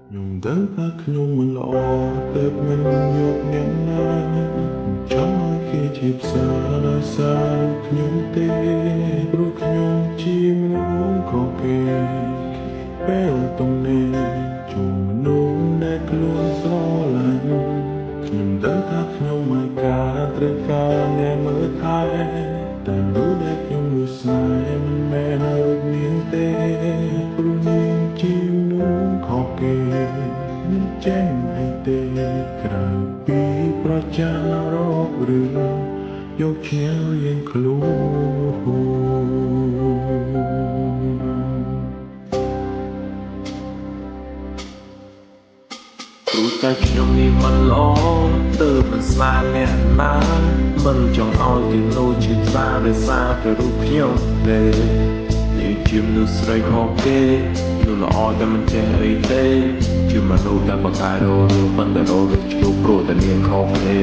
ខ្ញុំដឹងថាខ្ញុំមិនល្អទើបមិនយកអ្នកណាចង់ឲ្យគេជាផ្សារដោយសារខ្ញុំទេព្រោះខ្ញុំជាមនុស្សខុសគេពេលទំនេរជួបមនុស្សដែលខ្លួនស្រឡាញ់ខ្ញុំដឹងថាខ្ញុំមិនការត្រូវការអ្នកមើលថែតែមនុស្សដែលខ្ញុំលួចស្នេហ៍មិនមែនរូបនាងទេព្រោះនាងជាមនុស្សខុសគេមិនចេះអីទេក្រៅពីប្រចាំរករឿងយកឈ្នះរៀងខ្លួនព្រោះតែខ្ញុំនេះមិនល្អទើបមិនស្លាប់អ្នកណាមិនចង់ឲ្យគេលោជាខ្លាដោយសារតែរូបខ្ញុំទេនេះជាមនុស្សស្រីខុសគេនោះល្អតែមិនចេះអីទេជាមនុស្សតែបកកាយរលមិនតែរលឆ្លុះព្រោះតែនាងខុសទេ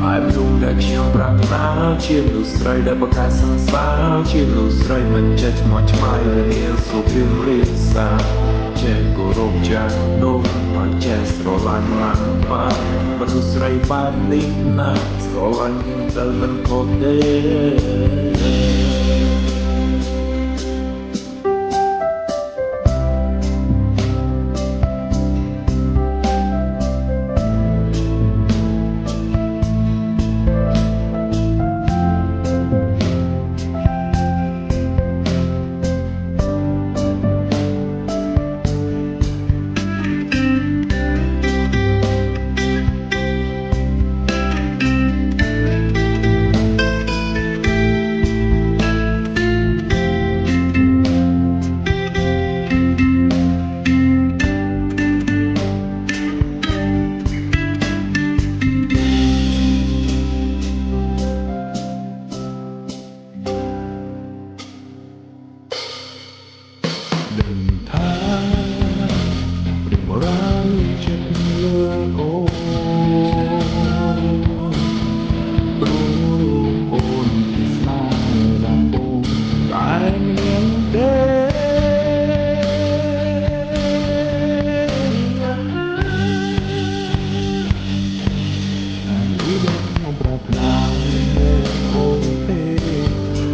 ហើយមនុស្សដែលខ្ញុំប្រាថ្នាជាមនុស្សស្រីដែលបកកាយសង្សារជាមនុស្សស្រីមិនចេះឆ្មោះឆ្មៃនាងសុភីមរិសាចេះគោរពចាស់នោះមកចេះស្រឡាញ់មកមនុស្សស្រីបែបនេះណាស្រឡាញ់ទៅមិនខុសទេដឹងថាព្រៀងរានចិត្តលើអូនព្រោះអូនជាស្នាដំបូងតែមានទេពីដែលខ្ញុំប្រាថ្នាអូនទេ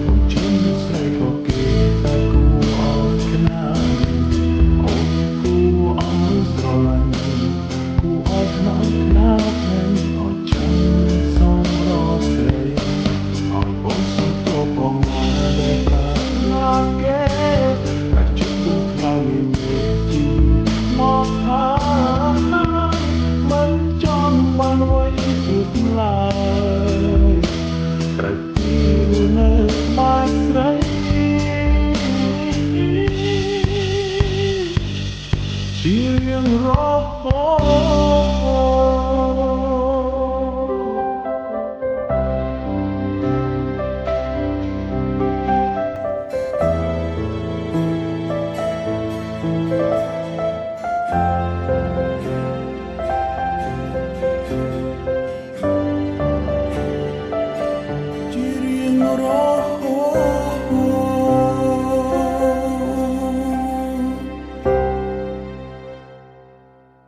អូនជាស្រីខុសគេតែគួរឲ្យខ្នាតអូនគួរឲ្យស្រឡាញ់គួរឲ្យខ្នាតហើយឲ្យចាំសំរងស្រីឲ្យបងសុខទៅបងណាដែលប្រាថ្នាគេតែជិះទៅខ្លាំងមានជីមកថាមិនចង់បានអ្វីទៀតឡើយក្រៅពីនៅបានស្រីជារៀងរហូតជារៀងរហូត